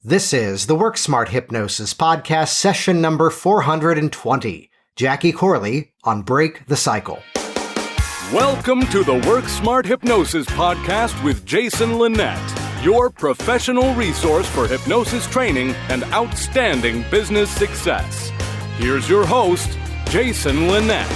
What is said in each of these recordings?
This is the Work Smart Hypnosis podcast, session number 420. Jackie Corley on Break the Cycle. Welcome to the Work Smart Hypnosis podcast with Jason Linett, your professional resource for hypnosis training and outstanding business success. Here's your host, Jason Linett.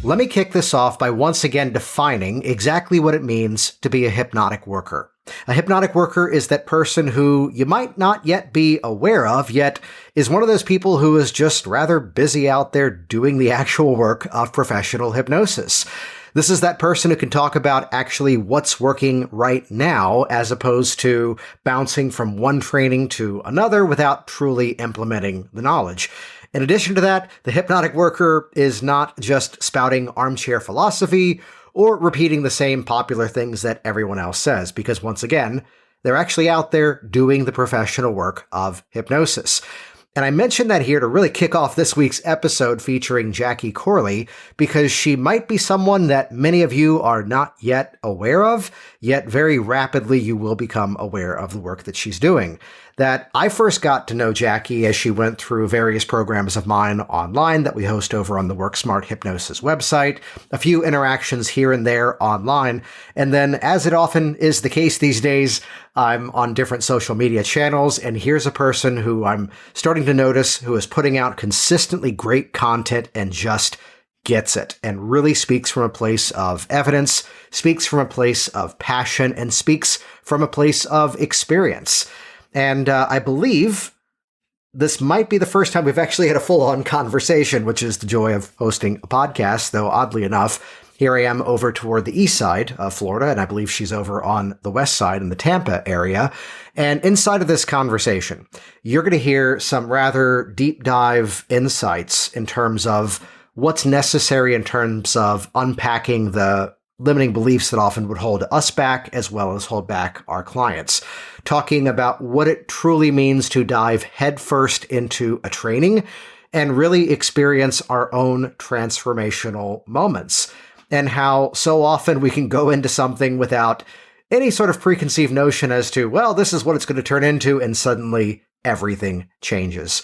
Let me kick this off by once again defining exactly what it means to be a hypnotic worker. A hypnotic worker is that person who you might not yet be aware of, yet is one of those people who is just rather busy out there doing the actual work of professional hypnosis. This is that person who can talk about actually what's working right now, as opposed to bouncing from one training to another without truly implementing the knowledge. In addition to that, the hypnotic worker is not just spouting armchair philosophy or repeating the same popular things that everyone else says, because once again, they're actually out there doing the professional work of hypnosis. And I mentioned that here to really kick off this week's episode featuring Jackie Corley, because she might be someone that many of you are not yet aware of, yet very rapidly you will become aware of the work that she's doing. That I first got to know Jackie as she went through various programs of mine online that we host over on the Work Smart Hypnosis website, a few interactions here and there online, and then, as it often is the case these days, I'm on different social media channels, and here's a person who I'm starting to notice who is putting out consistently great content and just gets it, and really speaks from a place of evidence, speaks from a place of passion, and speaks from a place of experience. And I believe this might be the first time we've actually had a full-on conversation, which is the joy of hosting a podcast, though oddly enough, here I am over toward the east side of Florida, and I believe she's over on the west side in the Tampa area. And inside of this conversation, you're going to hear some rather deep dive insights in terms of what's necessary in terms of unpacking the limiting beliefs that often would hold us back as well as hold back our clients. Talking about what it truly means to dive headfirst into a training and really experience our own transformational moments, and how so often we can go into something without any sort of preconceived notion as to, well, this is what it's going to turn into, and suddenly everything changes.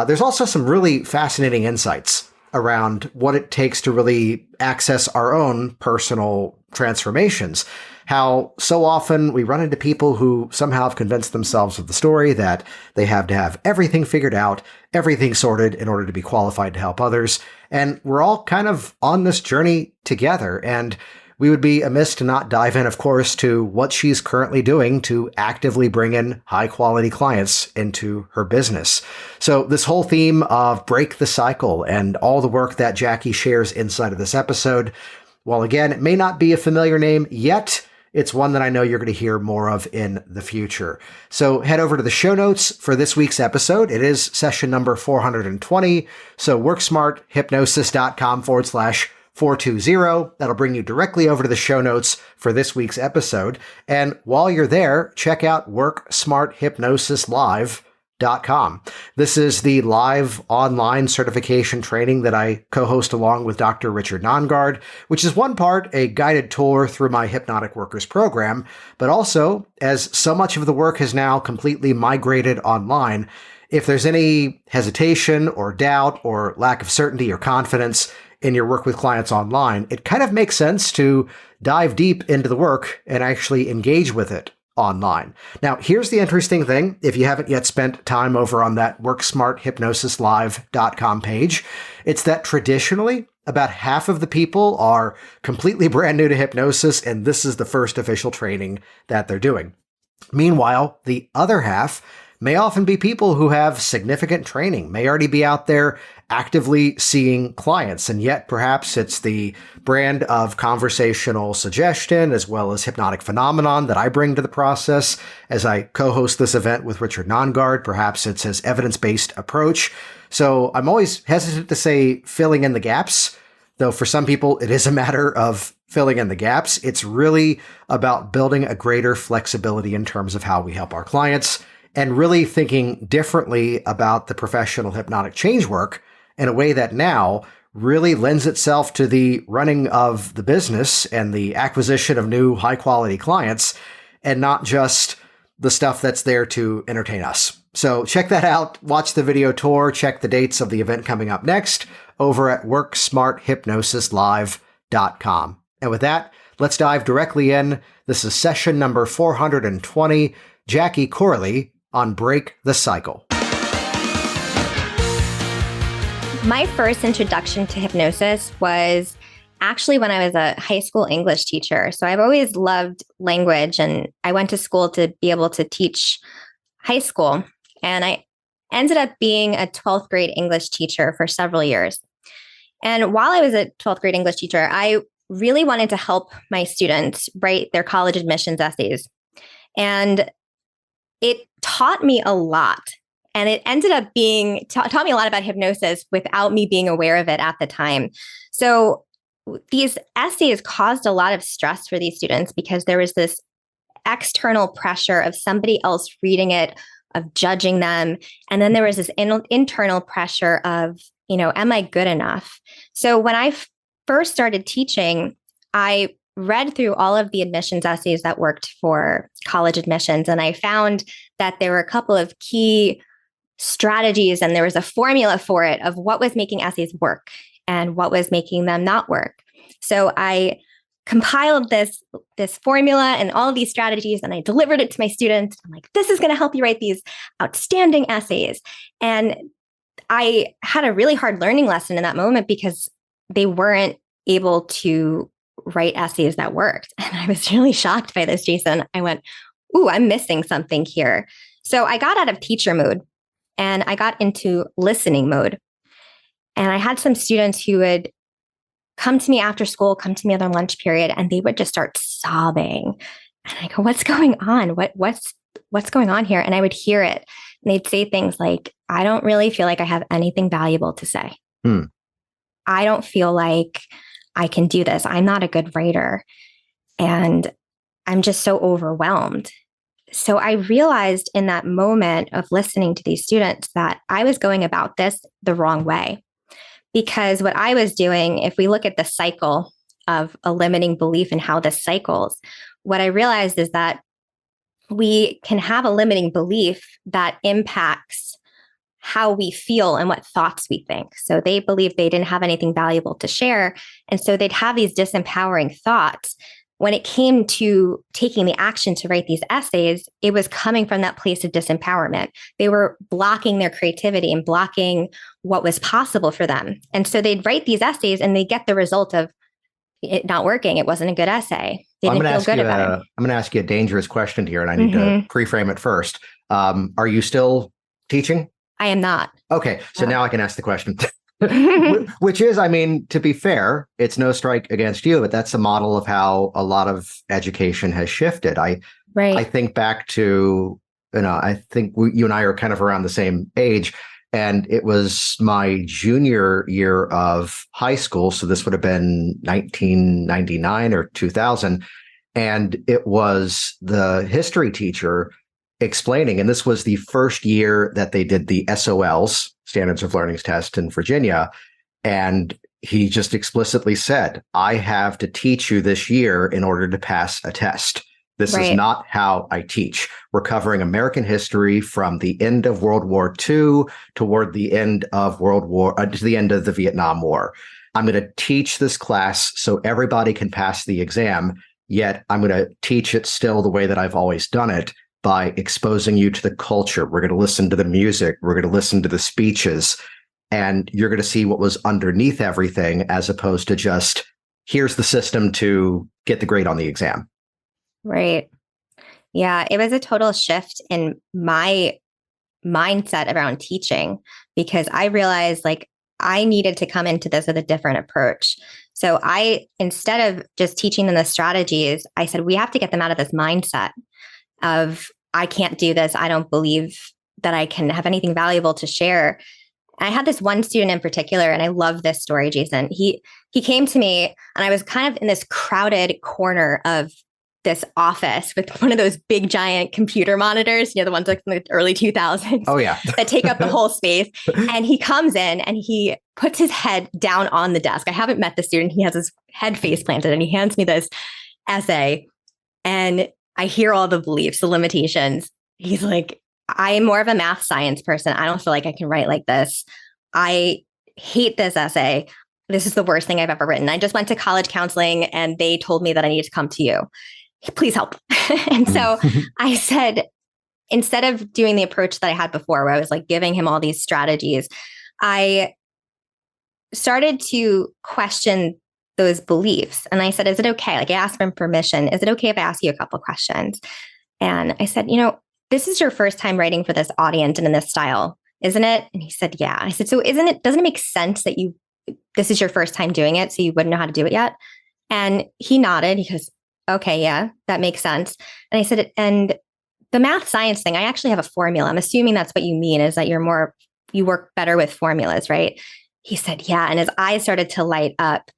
There's also some really fascinating insights around what it takes to really access our own personal transformations. How so often we run into people who somehow have convinced themselves of the story that they have to have everything figured out, everything sorted in order to be qualified to help others. And we're all kind of on this journey together. And we would be amiss to not dive in, of course, to what she's currently doing to actively bring in high-quality clients into her business. So this whole theme of break the cycle and all the work that Jackie shares inside of this episode, while again, it may not be a familiar name yet, it's one that I know you're going to hear more of in the future. So head over to the show notes for this week's episode. It is session number 420. So worksmarthypnosis.com/420. That'll bring you directly over to the show notes for this week's episode. And while you're there, check out WorkSmartHypnosisLive.com. This is the live online certification training that I co-host along with Dr. Richard Nongard, which is one part a guided tour through my Hypnotic Workers program, but also, as so much of the work has now completely migrated online, if there's any hesitation or doubt or lack of certainty or confidence in your work with clients online, it kind of makes sense to dive deep into the work and actually engage with it online. Now, here's the interesting thing. If you haven't yet spent time over on that WorkSmartHypnosisLive.com page, it's that traditionally about half of the people are completely brand new to hypnosis, and this is the first official training that they're doing. Meanwhile, the other half may often be people who have significant training, may already be out there actively seeing clients, and yet perhaps it's the brand of conversational suggestion as well as hypnotic phenomenon that I bring to the process as I co-host this event with Richard Nongard. Perhaps it's his evidence-based approach. So I'm always hesitant to say filling in the gaps, though for some people it is a matter of filling in the gaps. It's really about building a greater flexibility in terms of how we help our clients, and really thinking differently about the professional hypnotic change work in a way that now really lends itself to the running of the business and the acquisition of new high-quality clients, and not just the stuff that's there to entertain us. So check that out. Watch the video tour. Check the dates of the event coming up next over at WorkSmartHypnosisLive.com. And with that, let's dive directly in. This is session number 420. Jackie Corley on Break the Cycle. My first introduction to hypnosis was actually when I was a high school English teacher. So I've always loved language, and I went to school to be able to teach high school. And I ended up being a 12th grade English teacher for several years. And while I was a 12th grade English teacher, I really wanted to help my students write their college admissions essays. And it taught me a lot. And it ended up being, taught me a lot about hypnosis without me being aware of it at the time. So these essays caused a lot of stress for these students because there was this external pressure of somebody else reading it, of judging them. And then there was this internal pressure of, am I good enough? So when I first started teaching, I read through all of the admissions essays that worked for college admissions. And I found that there were a couple of key strategies, and there was a formula for it of what was making essays work and what was making them not work. So I compiled this formula and all of these strategies, and I delivered it to my students. I'm like, this is going to help you write these outstanding essays. And I had a really hard learning lesson in that moment because they weren't able to write essays that worked. And I was really shocked by this, Jason. I went, ooh, I'm missing something here. So I got out of teacher mode and I got into listening mode. And I had some students who would come to me after school, come to me on their lunch period, and they would just start sobbing. And I go, what's going on? What's going on here? And I would hear it. And they'd say things like, I don't really feel like I have anything valuable to say. I don't feel like I can do this. I'm not a good writer. And I'm just so overwhelmed. So I realized in that moment of listening to these students that I was going about this the wrong way. Because what I was doing, if we look at the cycle of a limiting belief and how this cycles, what I realized is that we can have a limiting belief that impacts how we feel and what thoughts we think. So they believed they didn't have anything valuable to share. And so they'd have these disempowering thoughts. When it came to taking the action to write these essays, it was coming from that place of disempowerment. They were blocking their creativity and blocking what was possible for them. And so they'd write these essays and they get the result of it not working. It wasn't a good essay. They didn't feel good about it. I'm going to ask you a dangerous question here, and I need to pre-frame it first. Are you still teaching? I am not. Okay. So now I can ask the question. Which is, to be fair, it's no strike against you, but that's a model of how a lot of education has shifted. I think back to, I think you and I are kind of around the same age, and it was my junior year of high school. So this would have been 1999 or 2000. And it was the history teacher explaining, and this was the first year that they did the SOLs, Standards of Learning test in Virginia. And he just explicitly said, I have to teach you this year in order to pass a test. This is not how I teach. We're covering American history from the end of World War II toward the end of to the end of the Vietnam War. I'm going to teach this class so everybody can pass the exam, yet I'm going to teach it still the way that I've always done it, by exposing you to the culture. We're going to listen to the music. We're going to listen to the speeches, and you're going to see what was underneath everything, as opposed to just, here's the system to get the grade on the exam. Right. Yeah. It was a total shift in my mindset around teaching, because I realized I needed to come into this with a different approach. So instead of just teaching them the strategies, I said, we have to get them out of this mindset of, I can't do this. I don't believe that I can have anything valuable to share. I had this one student in particular, and I love this story, Jason. He came to me, and I was kind of in this crowded corner of this office with one of those big giant computer monitors, the ones like in the early 2000s. Oh, yeah. That take up the whole space. And he comes in and he puts his head down on the desk. I haven't met the student. He has his head face planted, and he hands me this essay. And I hear all the beliefs, the limitations. He's like, I am more of a math science person. I don't feel like I can write like this. I hate this essay. This is the worst thing I've ever written. I just went to college counseling and they told me that I need to come to you. Please help. And so I said, instead of doing the approach that I had before, where I was like giving him all these strategies, I started to question those beliefs. And I said, is it okay? Like I asked him permission. Is it okay if I ask you a couple of questions? And I said, this is your first time writing for this audience and in this style, isn't it? And he said, yeah. I said, so doesn't it make sense that this is your first time doing it, so you wouldn't know how to do it yet? And he nodded. He goes, okay, yeah, that makes sense. And I said, and the math science thing, I actually have a formula. I'm assuming that's what you mean, is that you work better with formulas, right? He said, yeah. And his eyes started to light up.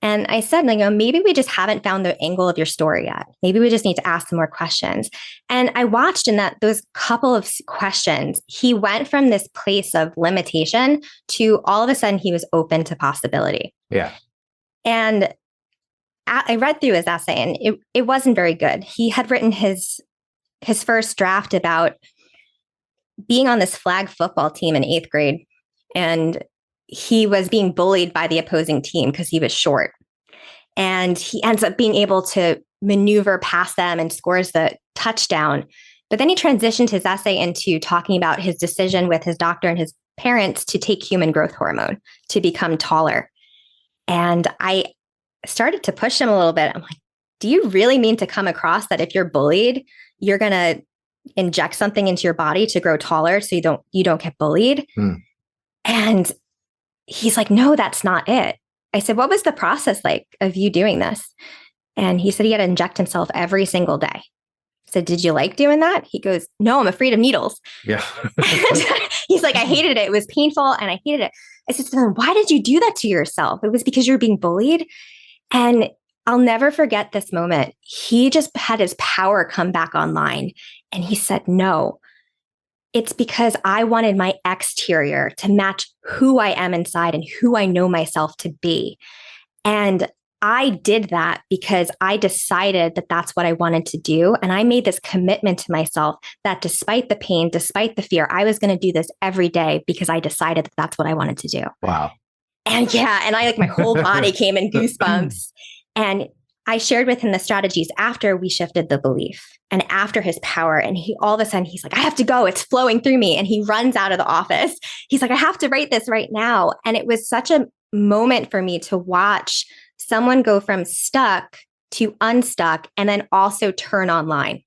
And I said, maybe we just haven't found the angle of your story yet. Maybe we just need to ask some more questions. And I watched in those couple of questions, he went from this place of limitation to all of a sudden he was open to possibility. Yeah. And I read through his essay and it wasn't very good. He had written his first draft about being on this flag football team in 8th grade. And he was being bullied by the opposing team because he was short. And he ends up being able to maneuver past them and scores the touchdown. But then he transitioned his essay into talking about his decision with his doctor and his parents to take human growth hormone to become taller. And I started to push him a little bit. I'm like, do you really mean to come across that if you're bullied, you're going to inject something into your body to grow taller so you don't get bullied? And he's like, no, that's not it. I said, what was the process like of you doing this? And he said he had to inject himself every single day. I said, did you like doing that? He goes, no, I'm afraid of needles. Yeah. He's like, I hated it. It was painful and I hated it. I said, so why did you do that to yourself? It was because you were being bullied. And I'll never forget this moment. He just had his power come back online. And he said, no, it's because I wanted my exterior to match who I am inside and who I know myself to be. And I did that because I decided that that's what I wanted to do. And I made this commitment to myself that despite the pain, despite the fear, I was going to do this every day because I decided that that's what I wanted to do. Wow. And my whole body came in goosebumps. And I shared with him the strategies after we shifted the belief and after his power. And all of a sudden he's like, I have to go. It's flowing through me. And he runs out of the office. He's like, I have to write this right now. And it was such a moment for me to watch someone go from stuck to unstuck and then also turn online.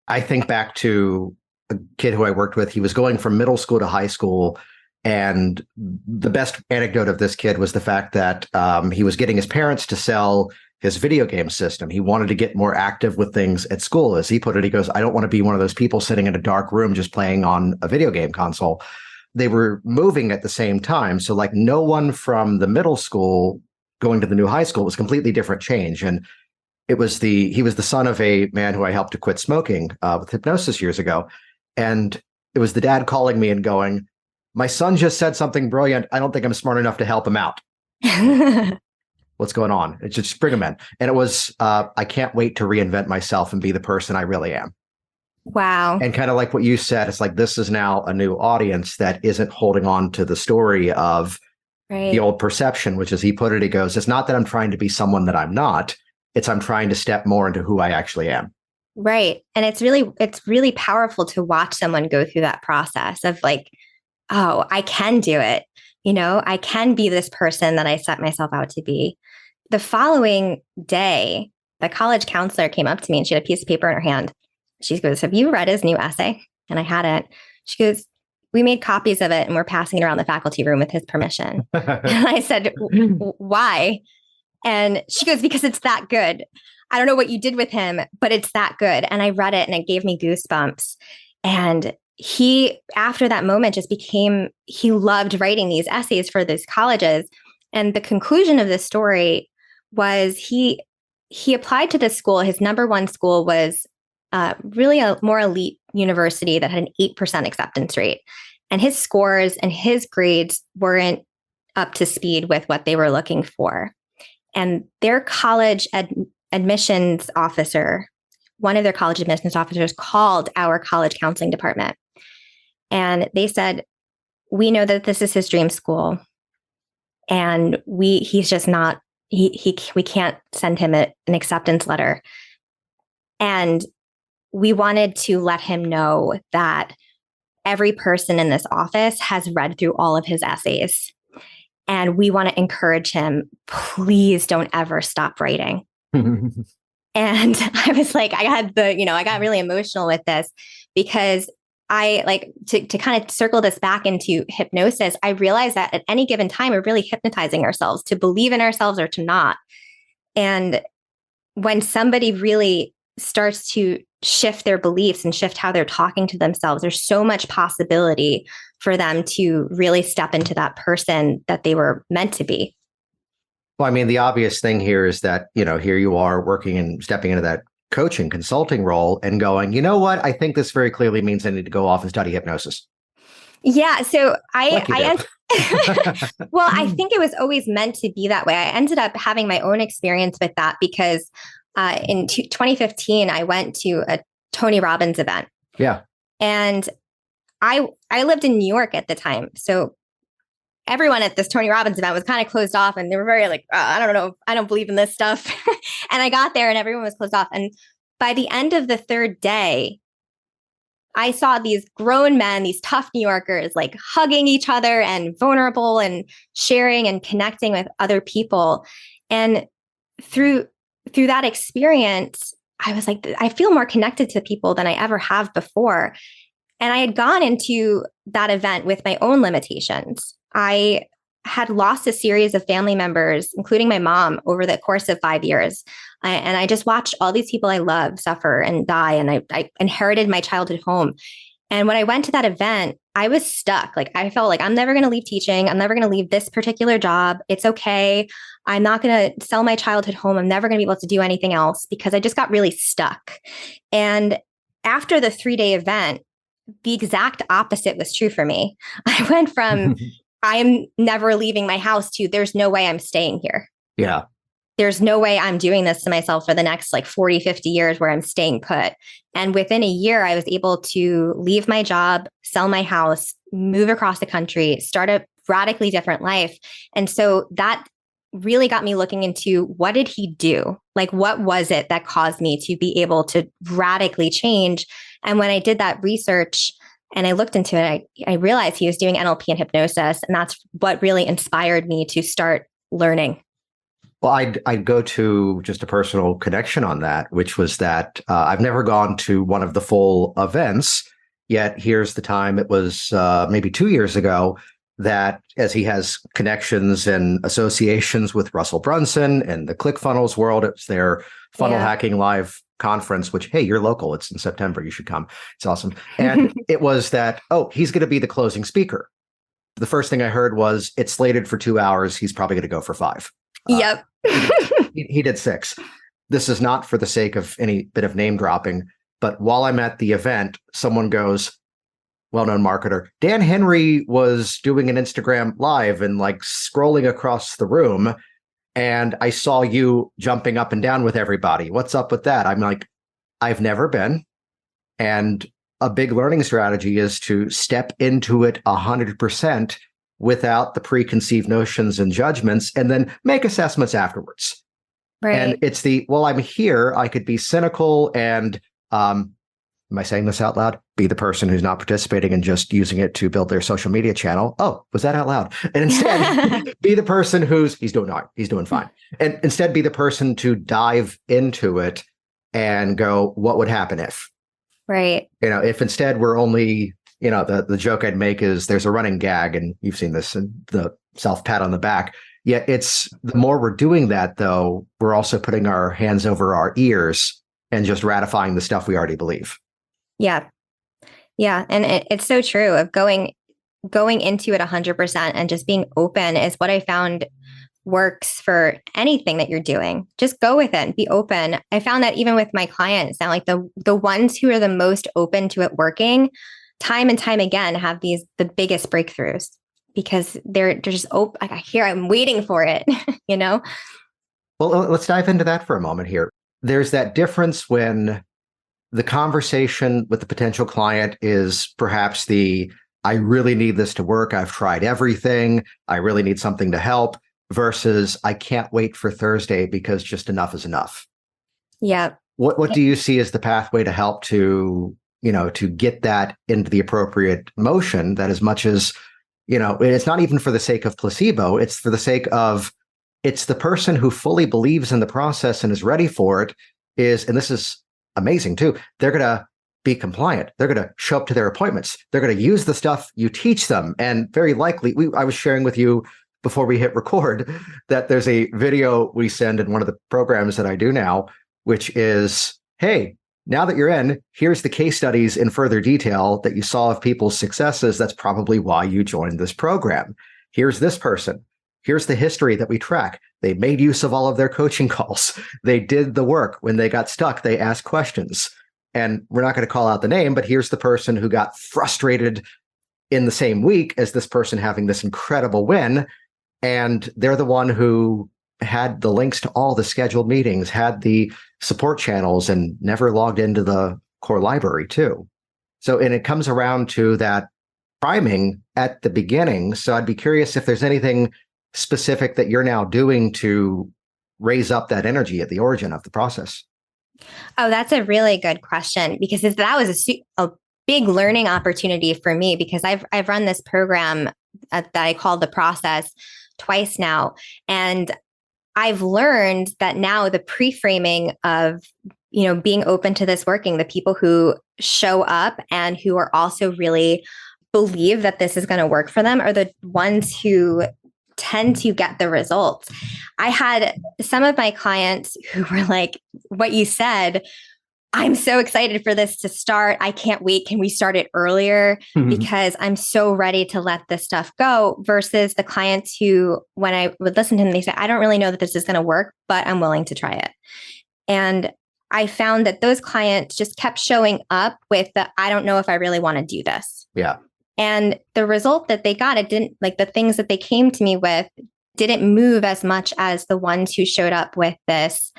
I think back to a kid who I worked with. He was going from middle school to high school. And the best anecdote of this kid was the fact that he was getting his parents to sell his video game system. He wanted to get more active with things at school. As he put it, he goes, I don't want to be one of those people sitting in a dark room just playing on a video game console. They were moving at the same time. So like no one from the middle school going to the new high school was completely different change. And he was the son of a man who I helped to quit smoking with hypnosis years ago. And it was the dad calling me and going, my son just said something brilliant. I don't think I'm smart enough to help him out. What's going on? It's just bring him in. And it was, I can't wait to reinvent myself and be the person I really am. Wow. And kind of like what you said, it's like, this is now a new audience that isn't holding on to the story of the old perception, which as he put it, he goes, it's not that I'm trying to be someone that I'm not. It's I'm trying to step more into who I actually am. Right. And it's really powerful to watch someone go through that process of like, oh, I can do it. I can be this person that I set myself out to be. The following day, the college counselor came up to me and she had a piece of paper in her hand. She goes, have you read his new essay? And I hadn't. She goes, we made copies of it and we're passing it around the faculty room with his permission. And I said, why? And she goes, because it's that good. I don't know what you did with him, but it's that good. And I read it and it gave me goosebumps. And he, after that moment, he loved writing these essays for these colleges. And the conclusion of this story was he applied to this school. His number one school was really a more elite university that had an 8% acceptance rate. And his scores and his grades weren't up to speed with what they were looking for. And their college admissions officer, one of their college admissions officers called our college counseling department. And they said, we know that this is his dream school. And he's just not, we can't send him an acceptance letter. And we wanted to let him know that every person in this office has read through all of his essays. And we want to encourage him, please don't ever stop writing. And I was like, I got really emotional with this because I like to kind of circle this back into hypnosis. I realized that at any given time, we're really hypnotizing ourselves to believe in ourselves or to not. And when somebody really starts to shift their beliefs and shift how they're talking to themselves, there's so much possibility for them to really step into that person that they were meant to be. Well, I mean, the obvious thing here is that, here you are working and stepping into that coaching consulting role and going, you know what? I think this very clearly means I need to go off and study hypnosis. Yeah. So well, I think it was always meant to be that way. I ended up having my own experience with that because in 2015, I went to a Tony Robbins event. Yeah. And I lived in New York at the time. So everyone at this Tony Robbins event was kind of closed off and they were very like, I don't know, I don't believe in this stuff. And I got there and everyone was closed off. And by the end of the third day, I saw these grown men, these tough New Yorkers, like hugging each other and vulnerable and sharing and connecting with other people. And through that experience, I was like, I feel more connected to people than I ever have before. And I had gone into that event with my own limitations. I had lost a series of family members, including my mom, over the course of 5 years. And I just watched all these people I love suffer and die. And I inherited my childhood home. And when I went to that event, I was stuck. Like, I felt like I'm never going to leave teaching. I'm never going to leave this particular job. It's okay. I'm not going to sell my childhood home. I'm never going to be able to do anything else because I just got really stuck. And after the 3-day event, the exact opposite was true for me. I went from I'm never leaving my house to there's no way I'm staying here. Yeah. There's no way I'm doing this to myself for the next 40, 50 years where I'm staying put. And within a year, I was able to leave my job, sell my house, move across the country, start a radically different life. And so that really got me looking into what did he do? What was it that caused me to be able to radically change? And when I did that research and I looked into it, I realized he was doing NLP and hypnosis. And that's what really inspired me to start learning. Well, I'd go to just a personal connection on that, which was that I've never gone to one of the full events, yet here's the time. It was maybe 2 years ago that, as he has connections and associations with Russell Brunson and the ClickFunnels world, it's their funnel hacking live conference, which, hey, you're local. It's in September. You should come. It's awesome. And it was that, he's going to be the closing speaker. The first thing I heard was it's slated for 2 hours. He's probably going to go for 5. Yep. He did 6. This is not for the sake of any bit of name dropping, but while I'm at the event, someone goes, well-known marketer, Dan Henry was doing an Instagram live and scrolling across the room. And I saw you jumping up and down with everybody. What's up with that? I'm like, I've never been. And a big learning strategy is to step into it 100% without the preconceived notions and judgments, and then make assessments afterwards. Right. And it's I'm here. I could be cynical and, am I saying this out loud? Be the person who's not participating and just using it to build their social media channel. Oh, was that out loud? And instead, be the person he's doing all right. He's doing fine. And instead be the person to dive into it and go, what would happen if? Right. If instead we're only, the joke I'd make is there's a running gag, and you've seen this, in the self pat on the back. Yeah, it's the more we're doing that, though, we're also putting our hands over our ears and just ratifying the stuff we already believe. Yeah. Yeah. And it's so true of going into it 100% and just being open is what I found works for anything that you're doing. Just go with it and be open. I found that even with my clients now, the ones who are the most open to it working, time and time again, have the biggest breakthroughs because they're just open. I'm waiting for it, Well, let's dive into that for a moment here. there's that difference when the conversation with the potential client is perhaps I really need this to work. I've tried everything. I really need something to help, versus I can't wait for Thursday because just enough is enough. Yeah. What do you see as the pathway to help to get that into the appropriate motion, that as much as, it's not even for the sake of placebo, it's for the sake of, it's the person who fully believes in the process and is ready for it and this is amazing too, they're going to be compliant. They're going to show up to their appointments. They're going to use the stuff you teach them. And very likely, I was sharing with you before we hit record that there's a video we send in one of the programs that I do now, which is, hey, now that you're in, here's the case studies in further detail that you saw of people's successes. That's probably why you joined this program. Here's this person. Here's the history that we track. They made use of all of their coaching calls. They did the work. When they got stuck, they asked questions. And we're not going to call out the name, but here's the person who got frustrated in the same week as this person having this incredible win. And they're the one who had the links to all the scheduled meetings, had the support channels, and never logged into the core library too. So, and it comes around to that priming at the beginning. So I'd be curious if there's anything specific that you're now doing to raise up that energy at the origin of the process. Oh, that's a really good question, because that was a big learning opportunity for me, because I've run this program that I call The Process twice now. And I've learned that now the pre-framing of, being open to this working, the people who show up and who are also really believe that this is going to work for them are the ones who tend to get the results. I had some of my clients who were like, what you said, I'm so excited for this to start. I can't wait. Can we start it earlier? Because I'm so ready to let this stuff go, versus the clients who, when I would listen to them, they say, I don't really know that this is going to work, but I'm willing to try it. And I found that those clients just kept showing up with I don't know if I really want to do this. Yeah. And the result that they got, it didn't, like, the things that they came to me with didn't move as much as the ones who showed up with this,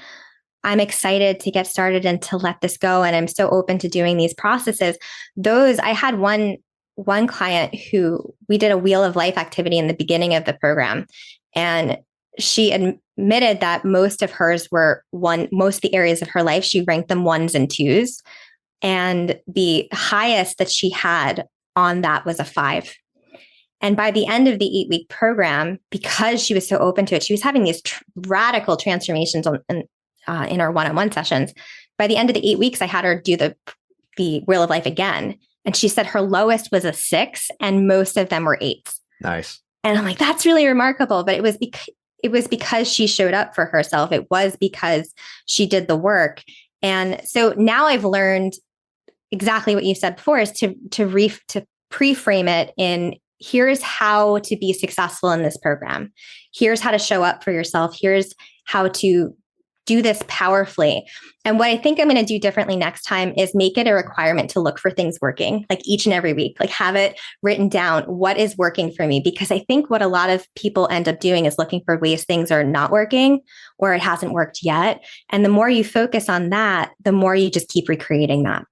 I'm excited to get started and to let this go, and I'm so open to doing these processes. I had one client who, we did a Wheel of Life activity in the beginning of the program, and she admitted that most of the areas of her life, she ranked them 1s and 2s. And the highest that she had on that was a 5. And by the end of the 8-week program, because she was so open to it, she was having these radical transformations in our one-on-one sessions. By the end of the 8 weeks, I had her do the Wheel of Life again. And she said her lowest was a 6 and most of them were 8s. Nice. And I'm like, that's really remarkable. But it was because she showed up for herself. It was because she did the work. And so now I've learned exactly what you said before, is to pre-frame it in, here's how to be successful in this program. Here's how to show up for yourself. Here's how to do this powerfully. And what I think I'm going to do differently next time is make it a requirement to look for things working, like each and every week, like have it written down, what is working for me? Because I think what a lot of people end up doing is looking for ways things are not working or it hasn't worked yet. And the more you focus on that, the more you just keep recreating that.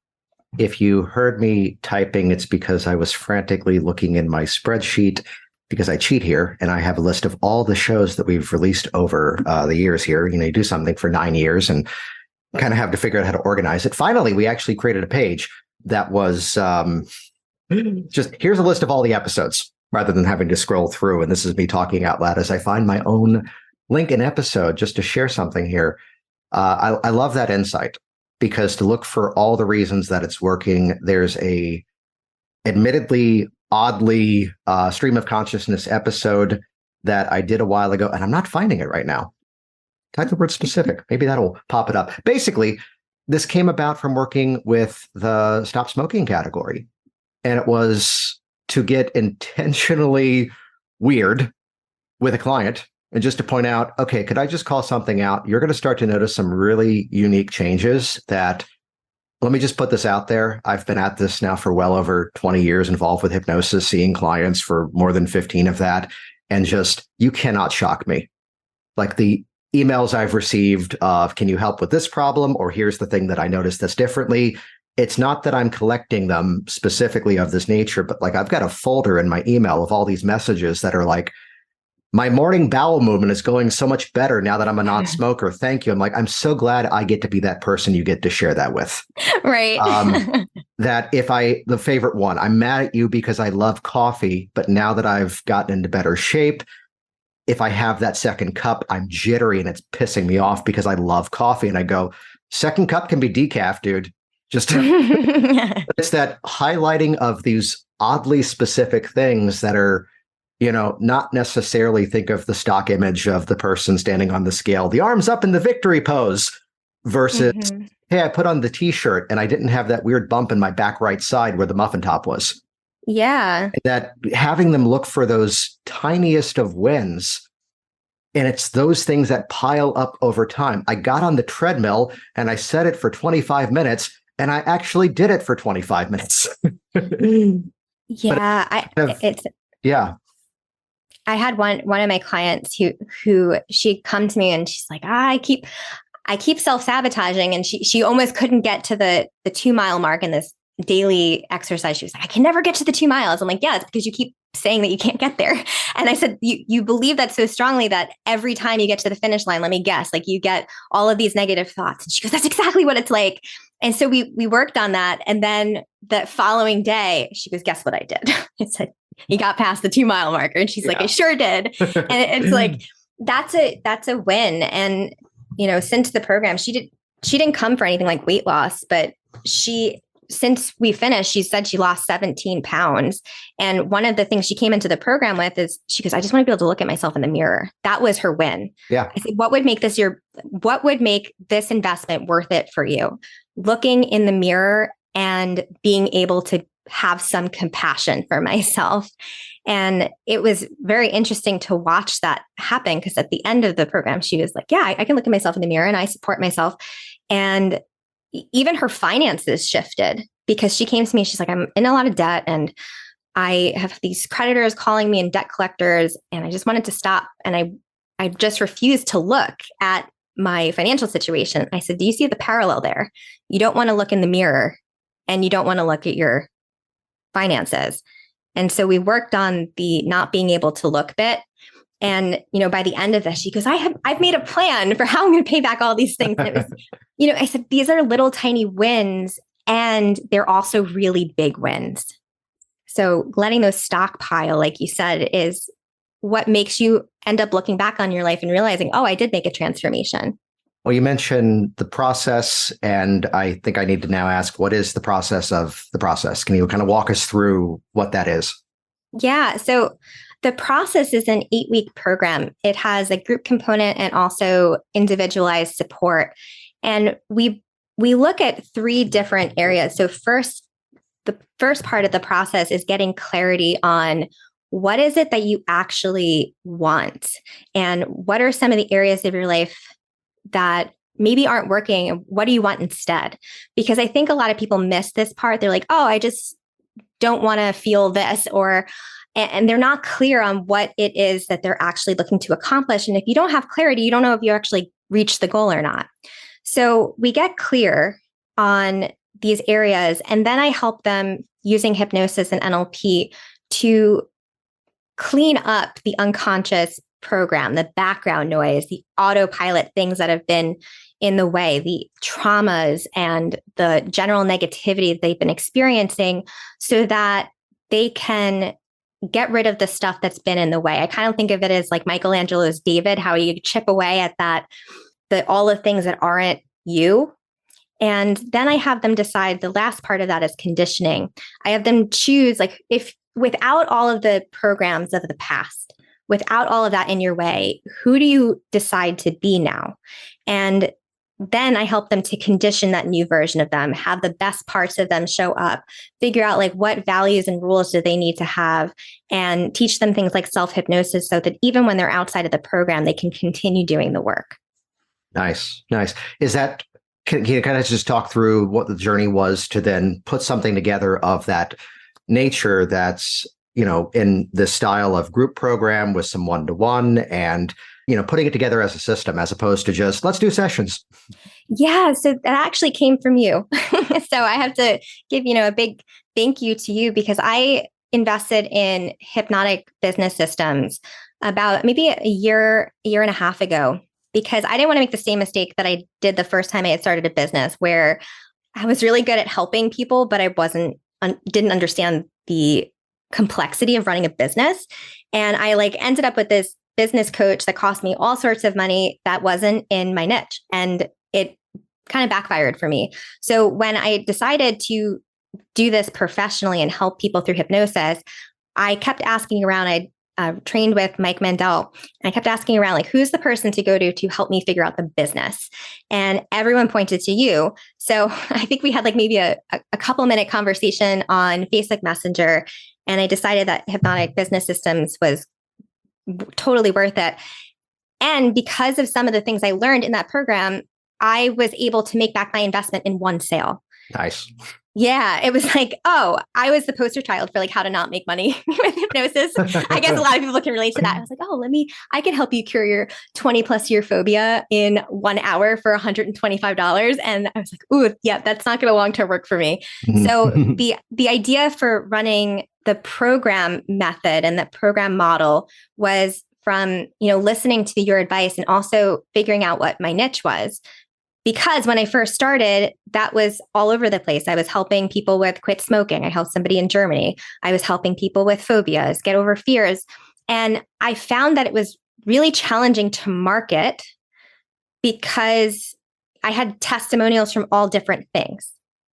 If you heard me typing, it's because I was frantically looking in my spreadsheet, because I cheat here and I have a list of all the shows that we've released over the years here. You do something for 9 years and kind of have to figure out how to organize it. Finally, we actually created a page that was just, here's a list of all the episodes, rather than having to scroll through. And this is me talking out loud as I find my own link in episode just to share something here. I love that insight, because to look for all the reasons that it's working, there's a admittedly oddly stream of consciousness episode that I did a while ago, and I'm not finding it right now. Type the word specific. Maybe that'll pop it up. Basically, this came about from working with the stop smoking category. And it was to get intentionally weird with a client and just to point out, okay, could I just call something out? You're going to start to notice some really unique changes that, let me just put this out there. I've been at this now for well over 20 years, involved with hypnosis, seeing clients for more than 15 of that. And just, you cannot shock me. Like the emails I've received of, can you help with this problem? Or here's the thing that I noticed that's differently. It's not that I'm collecting them specifically of this nature, but like I've got a folder in my email of all these messages that are like, my morning bowel movement is going so much better now that I'm a non-smoker. Thank you. I'm like, I'm so glad I get to be that person you get to share that with. Right. That the favorite one, I'm mad at you because I love coffee, but now that I've gotten into better shape, if I have that second cup, I'm jittery and it's pissing me off because I love coffee. And I go, second cup can be decaf, dude. Just it's that highlighting of these oddly specific things that are, not necessarily think of the stock image of the person standing on the scale, the arms up in the victory pose versus, hey, I put on the t-shirt and I didn't have that weird bump in my back right side where the muffin top was. Yeah. That having them look for those tiniest of wins. And it's those things that pile up over time. I got on the treadmill and I set it for 25 minutes and I actually did it for 25 minutes. Yeah. Yeah. I had one of my clients who she'd come to me and she's like, I keep self-sabotaging. And she almost couldn't get to the 2-mile mark in this daily exercise. She was like, I can never get to the 2 miles. I'm like, yeah, it's because you keep saying that you can't get there. And I said, you believe that so strongly that every time you get to the finish line, let me guess, like you get all of these negative thoughts. And she goes, that's exactly what it's like. And so we worked on that. And then the following day, she goes, guess what I did? I said, you got past the 2-mile marker. And she's like, I sure did. And it's like, that's a win. And, since the program, she didn't come for anything like weight loss, but since we finished, she said she lost 17 pounds. And one of the things she came into the program with is she goes, I just want to be able to look at myself in the mirror. That was her win. Yeah. I said, what would make this investment worth it for you? Looking in the mirror and being able to have some compassion for myself. And it was very interesting to watch that happen because at the end of the program, she was like, yeah, I can look at myself in the mirror and I support myself. And even her finances shifted because she came to me. She's like, I'm in a lot of debt and I have these creditors calling me and debt collectors. And I just wanted to stop. And I just refused to look at my financial situation. I said, do you see the parallel there? You don't want to look in the mirror and you don't want to look at your finances. And so we worked on the not being able to look bit. And, by the end of this, she goes, I've made a plan for how I'm going to pay back all these things. And it was, I said, these are little tiny wins and they're also really big wins. So letting those stockpile, like you said, is what makes you end up looking back on your life and realizing, oh, I did make a transformation. Well, you mentioned the process, and I think I need to now ask, what is the process of the process? Can you kind of walk us through what that is? Yeah. So the process is an 8-week program. It has a group component and also individualized support. And we look at 3 different areas. So the first part of the process is getting clarity on what is it that you actually want and what are some of the areas of your life that maybe aren't working and what do you want instead? Because I think a lot of people miss this part. They're like, oh, I just don't want to feel this, and they're not clear on what it is that they're actually looking to accomplish. And if you don't have clarity, you don't know if you actually reach the goal or not. So we get clear on these areas, and then I help them using hypnosis and NLP to clean up the unconscious program, the background noise, the autopilot things that have been in the way, the traumas and the general negativity that they've been experiencing so that they can get rid of the stuff that's been in the way. I kind of think of it as like Michelangelo's David, how you chip away at all the things that aren't you. And then I have them decide the last part of that is conditioning. I have them choose, like, if without all of the programs of the past, without all of that in your way, who do you decide to be now? And then I help them to condition that new version of them, have the best parts of them show up, figure out like what values and rules do they need to have, and teach them things like self-hypnosis so that even when they're outside of the program, they can continue doing the work. Nice. Can you kind of just talk through what the journey was to then put something together of that nature that's, in the style of group program with some one-to-one and putting it together as a system as opposed to just let's do sessions. Yeah, so that actually came from you. So I have to give, a big thank you to you because I invested in hypnotic business systems about maybe a year and a half ago, because I didn't want to make the same mistake that I did the first time I had started a business, where I was really good at helping people, but I didn't understand the complexity of running a business. And I ended up with this business coach that cost me all sorts of money that wasn't in my niche. And it kind of backfired for me. So when I decided to do this professionally and help people through hypnosis, I kept asking around. I trained with Mike Mandel, and I kept asking around, who's the person to go to help me figure out the business? And everyone pointed to you. So I think we had maybe a couple minute conversation on Facebook Messenger. And I decided that hypnotic business systems was totally worth it. And because of some of the things I learned in that program, I was able to make back my investment in one sale. Nice. Yeah, it was I was the poster child for how to not make money with hypnosis. I guess a lot of people can relate to that. I was I can help you cure your 20+ year phobia in 1 hour for $125. And I was ooh, yeah, that's not going to long-term work for me. So the idea for running the program method and the program model was from, listening to your advice and also figuring out what my niche was. Because when I first started, that was all over the place. I was helping people with quit smoking. I helped somebody in Germany. I was helping people with phobias, get over fears. And I found that it was really challenging to market because I had testimonials from all different things,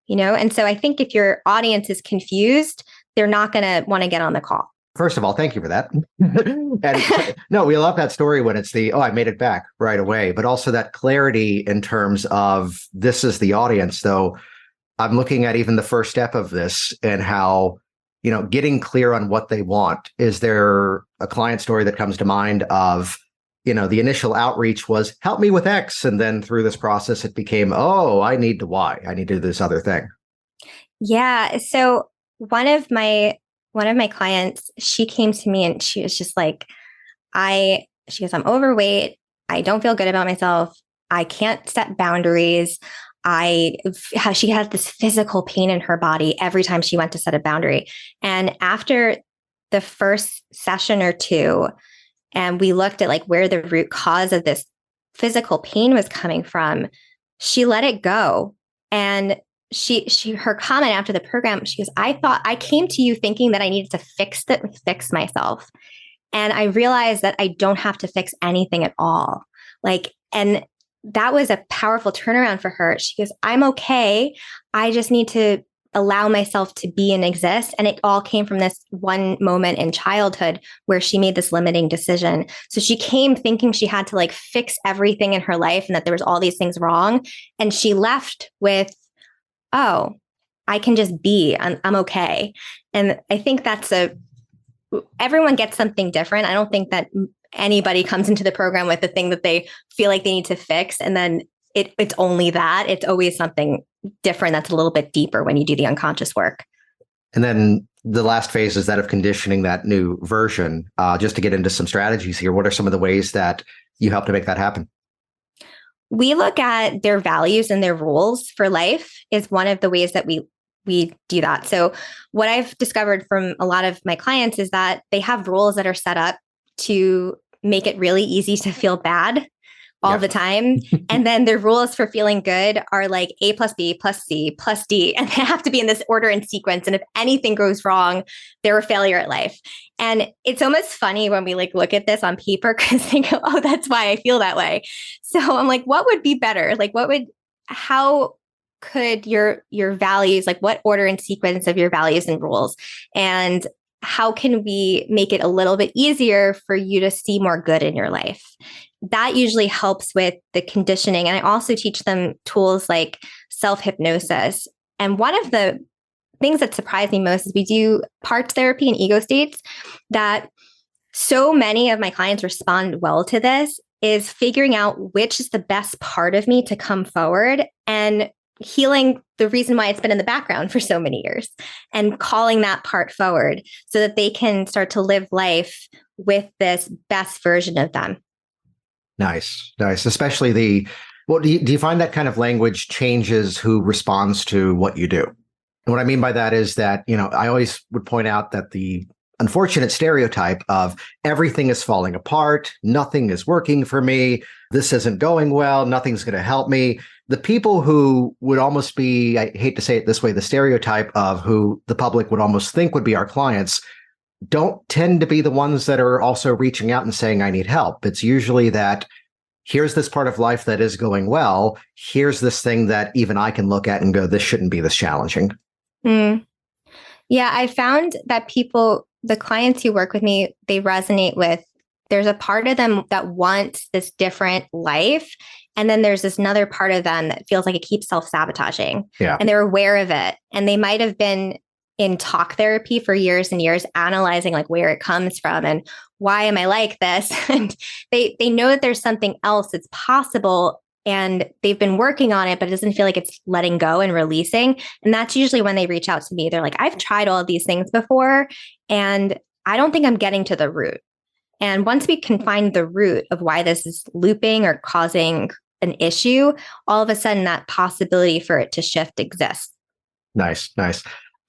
And so I think if your audience is confused, they're not going to want to get on the call. First of all, thank you for that. And no, we love that story when it's I made it back right away, but also that clarity in terms of this is the audience. Though I'm looking at even the first step of this and how, getting clear on what they want. Is there a client story that comes to mind of, the initial outreach was help me with X. And then through this process, it became, I need to Y. I need to do this other thing. Yeah. So one of my clients, she came to me and she was just she goes, I'm overweight. I don't feel good about myself. I can't set boundaries. She has this physical pain in her body every time she went to set a boundary. And after the first session or two, and we looked at where the root cause of this physical pain was coming from, she let it go. And her comment after the program, she goes, I came to you thinking that I needed to fix myself. And I realized that I don't have to fix anything at all. And that was a powerful turnaround for her. She goes, I'm okay. I just need to allow myself to be and exist. And it all came from this one moment in childhood where she made this limiting decision. So she came thinking she had to fix everything in her life and that there was all these things wrong. And she left with, I can just be, I'm okay. And I think everyone gets something different. I don't think that anybody comes into the program with the thing that they feel like they need to fix. And then it's only that. It's always something different that's a little bit deeper when you do the unconscious work. And then the last phase is that of conditioning that new version. Just to get into some strategies here, what are some of the ways that you help to make that happen? We look at their values and their rules for life is one of the ways that we do that. So what I've discovered from a lot of my clients is that they have rules that are set up to make it really easy to feel bad all the time. And then their rules for feeling good are A plus B plus C plus D. And they have to be in this order and sequence. And if anything goes wrong, they're a failure at life. And it's almost funny when we look at this on paper because they go, that's why I feel that way. So I'm what would be better? How could your values, what order and sequence of your values and rules? And how can we make it a little bit easier for you to see more good in your life? That usually helps with the conditioning. And I also teach them tools like self-hypnosis. And one of the things that surprised me most is we do parts therapy and ego states that so many of my clients respond well to this is figuring out which is the best part of me to come forward and healing the reason why it's been in the background for so many years and calling that part forward so that they can start to live life with this best version of them. Nice, nice. Especially do you find that kind of language changes who responds to what you do? And what I mean by that is that, I always would point out that the unfortunate stereotype of everything is falling apart, nothing is working for me, this isn't going well, nothing's going to help me. The people who would almost be, I hate to say it this way, the stereotype of who the public would almost think would be our clients don't tend to be the ones that are also reaching out and saying, I need help. It's usually that here's this part of life that is going well. Here's this thing that even I can look at and go, this shouldn't be this challenging. Mm. Yeah, I found that the clients who work with me, they resonate with, there's a part of them that wants this different life. And then there's this another part of them that feels like it keeps self-sabotaging. Yeah. And they're aware of it. And they might have been in talk therapy for years and years, analyzing like where it comes from and why am I like this? And they know that there's something else that's possible and they've been working on it, but it doesn't feel like it's letting go and releasing. And that's usually when they reach out to me. They're like, I've tried all of these things before and I don't think I'm getting to the root. And once we can find the root of why this is looping or causing an issue, all of a sudden that possibility for it to shift exists. Nice, nice.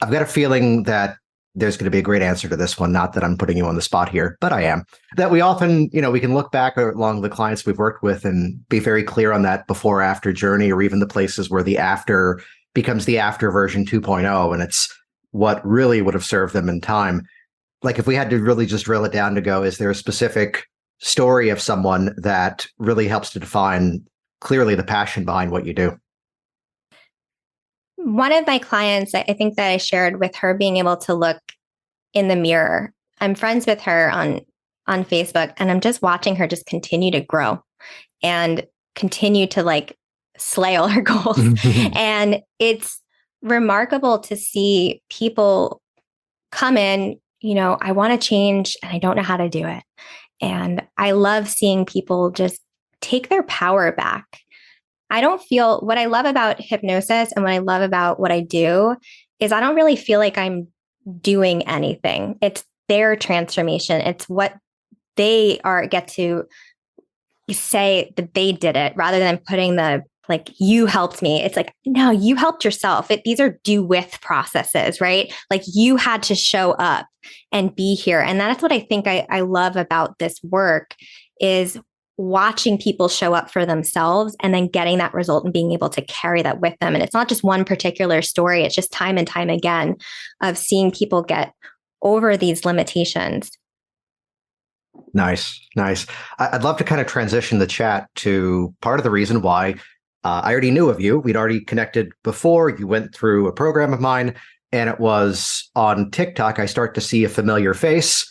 I've got a feeling that there's going to be a great answer to this one. Not that I'm putting you on the spot here, but I am. That we often, we can look back along the clients we've worked with and be very clear on that before after journey, or even the places where the after becomes the after version 2.0. And it's what really would have served them in time. Like if we had to really just drill it down to go, is there a specific story of someone that really helps to define clearly the passion behind what you do? One of my clients, I think that I shared with her being able to look in the mirror. I'm friends with her on Facebook, and I'm just watching her just continue to grow and continue to like slay all her goals. And it's remarkable to see people come in, I want to change and I don't know how to do it. And I love seeing people just take their power back. What I love about hypnosis and what I love about what I do is I don't really feel like I'm doing anything. It's their transformation. It's what they get to say that they did it rather than putting you helped me. It's like, no, you helped yourself. These are do with processes, right? Like you had to show up and be here. And that's what I think I love about this work is watching people show up for themselves and then getting that result and being able to carry that with them. And it's not just one particular story. It's just time and time again of seeing people get over these limitations. Nice, nice. I'd love to kind of transition the chat to part of the reason why I already knew of you. We'd already connected before. You went through a program of mine, and it was on TikTok. I start to see a familiar face.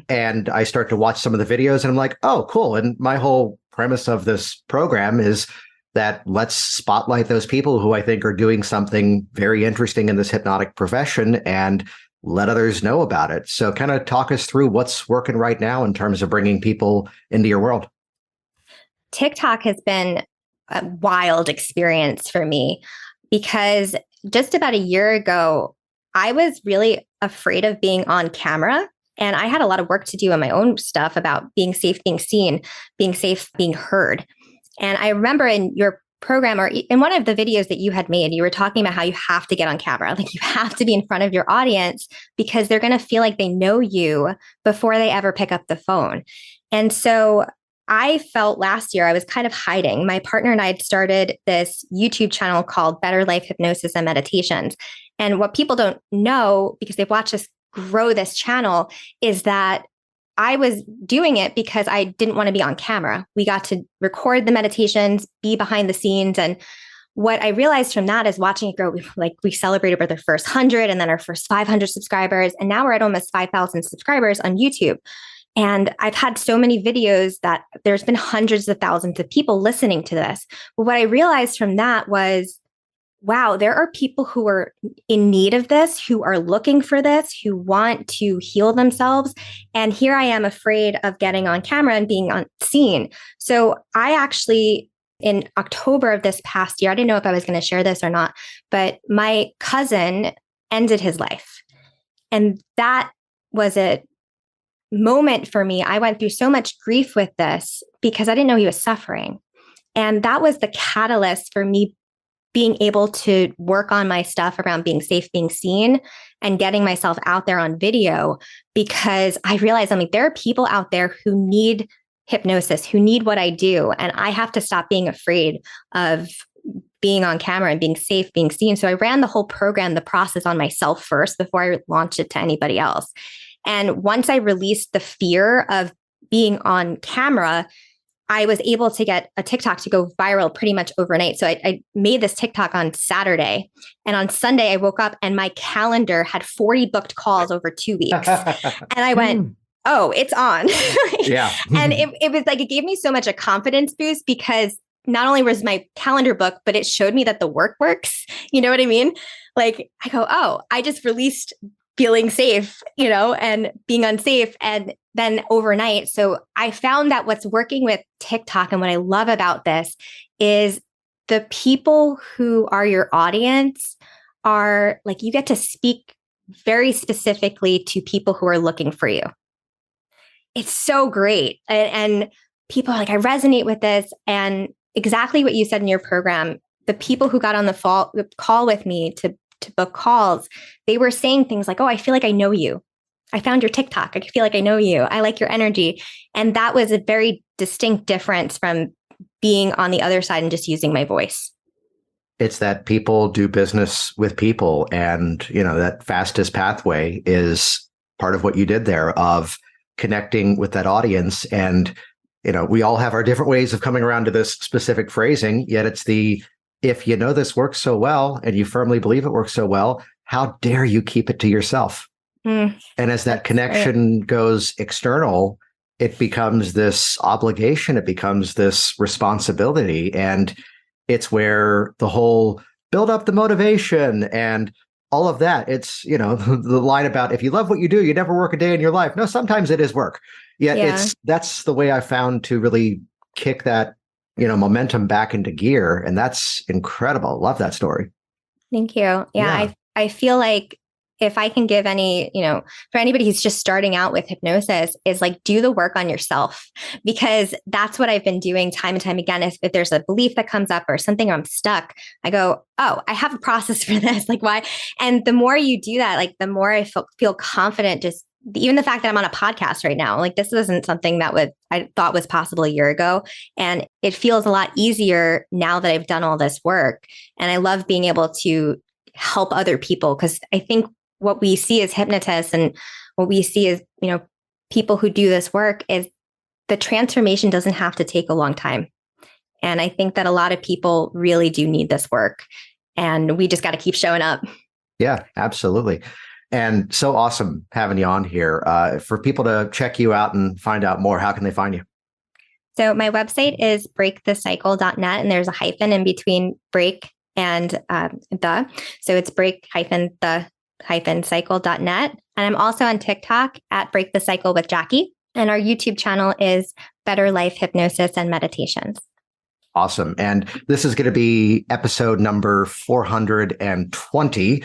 And I start to watch some of the videos and I'm like, oh, cool. And my whole premise of this program is that let's spotlight those people who I think are doing something very interesting in this hypnotic profession and let others know about it. So kind of talk us through what's working right now in terms of bringing people into your world. TikTok has been a wild experience for me because just about a year ago, I was really afraid of being on camera. And I had a lot of work to do on my own stuff about being safe, being seen, being safe, being heard. And I remember in your program or in one of the videos that you had made, you were talking about how you have to get on camera. Like you have to be in front of your audience because they're going to feel like they know you before they ever pick up the phone. And so I felt last year I was kind of hiding. My partner and I had started this YouTube channel called Better Life Hypnosis and Meditations. And what people don't know, because they've watched us grow this channel, is that I was doing it because I didn't want to be on camera. We got to record the meditations, be behind the scenes. And what I realized from that is watching it grow, we celebrated with our first 100 and then our first 500 subscribers. And now we're at almost 5,000 subscribers on YouTube. And I've had so many videos that there's been hundreds of thousands of people listening to this. But what I realized from that was, wow, there are people who are in need of this, who are looking for this, who want to heal themselves. And here I am afraid of getting on camera and being seen. So I actually, in October of this past year, I didn't know if I was going to share this or not, but my cousin ended his life. And that was a moment for me, I went through so much grief with this because I didn't know he was suffering. And that was the catalyst for me being able to work on my stuff around being safe, being seen, and getting myself out there on video, because I realized, I mean, there are people out there who need hypnosis, who need what I do. And I have to stop being afraid of being on camera and being safe, being seen. So I ran the whole program, the process on myself first before I launched it to anybody else. And once I released the fear of being on camera, I was able to get a TikTok to go viral pretty much overnight. So I made this TikTok on Saturday. And on Sunday, I woke up and my calendar had 40 booked calls over 2 weeks. And I went, oh, it's on. Yeah. And it was like, it gave me so much a confidence boost, because not only was my calendar booked, but it showed me that the work works. You know what I mean? Like, I go, oh, I just released feeling safe, and being unsafe, and then overnight. So I found that what's working with TikTok, and what I love about this, is the people who are your audience are like, you get to speak very specifically to people who are looking for you. It's so great. And people are like, I resonate with this. And exactly what you said in your program, the people who got on the call with me to book calls, they were saying things like, oh, I feel like I know you. I found your TikTok. I feel like I know you. I like your energy. And that was a very distinct difference from being on the other side and just using my voice. It's that people do business with people. And, that fastest pathway is part of what you did there, of connecting with that audience. And, we all have our different ways of coming around to this specific phrasing, yet it's if you know this works so well and you firmly believe it works so well, how dare you keep it to yourself? And as that connection goes external, it becomes this obligation. It becomes this responsibility. And it's where the whole build up the motivation and all of that. It's, the line about, if you love what you do, you never work a day in your life. No, sometimes it is work. Yet that's the way I found to really kick that momentum back into gear. And that's incredible. Love that story. Thank you. Yeah. I feel like if I can give any, for anybody who's just starting out with hypnosis, is like, do the work on yourself, because that's what I've been doing time and time again. If there's a belief that comes up or something, I'm stuck, I go, oh, I have a process for this. Like, why? And the more you do that, like, the more I feel confident. Just even the fact that I'm on a podcast right now, like, this wasn't something that I thought was possible a year ago. And it feels a lot easier now that I've done all this work. And I love being able to help other people, because I think what we see as hypnotists and what we see as, people who do this work, is the transformation doesn't have to take a long time. And I think that a lot of people really do need this work, and we just got to keep showing up. Yeah, absolutely. And so awesome having you on here. For people to check you out and find out more, how can they find you? So my website is breakthecycle.net, and there's a hyphen in between break and the. So it's break-the-cycle.net. And I'm also on TikTok at Break the Cycle with Jackie. And our YouTube channel is Better Life Hypnosis and Meditations. Awesome. And this is going to be episode number 420.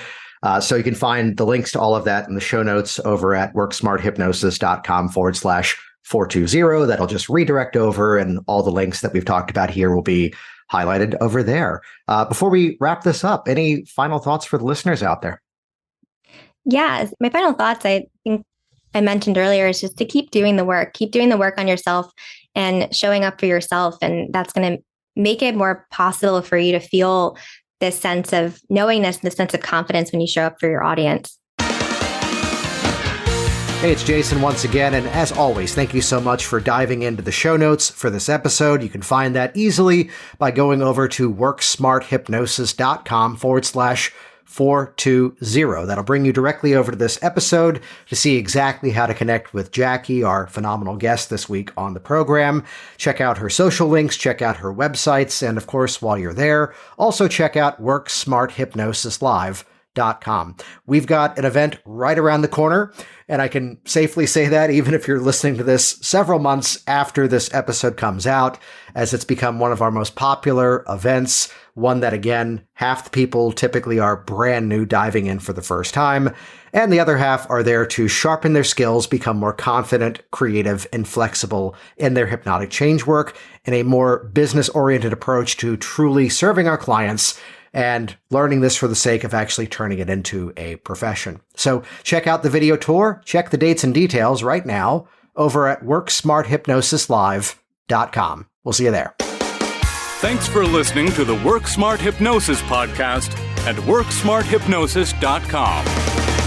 So you can find the links to all of that in the show notes over at worksmarthypnosis.com/420. That'll just redirect over, and all the links that we've talked about here will be highlighted over there. Before we wrap this up, any final thoughts for the listeners out there? Yeah, my final thoughts, I think I mentioned earlier, is just to keep doing the work on yourself and showing up for yourself. And that's going to make it more possible for you to feel this sense of knowingness, this sense of confidence when you show up for your audience. Hey, it's Jason once again. And as always, thank you so much for diving into the show notes for this episode. You can find that easily by going over to worksmarthypnosis.com/420. That'll bring you directly over to this episode to see exactly how to connect with Jackie, our phenomenal guest this week on the program. Check out her social links, check out her websites, and of course, while you're there, also check out WorkSmartHypnosisLive.com. hypnotherapist.com. We've got an event right around the corner, and I can safely say that even if you're listening to this several months after this episode comes out, as it's become one of our most popular events, one that, again, half the people typically are brand new diving in for the first time, and the other half are there to sharpen their skills, become more confident, creative, and flexible in their hypnotic change work, and a more business-oriented approach to truly serving our clients and learning this for the sake of actually turning it into a profession. So check out the video tour, check the dates and details right now over at WorkSmartHypnosisLive.com. We'll see you there. Thanks for listening to the Work Smart Hypnosis podcast at WorkSmartHypnosis.com.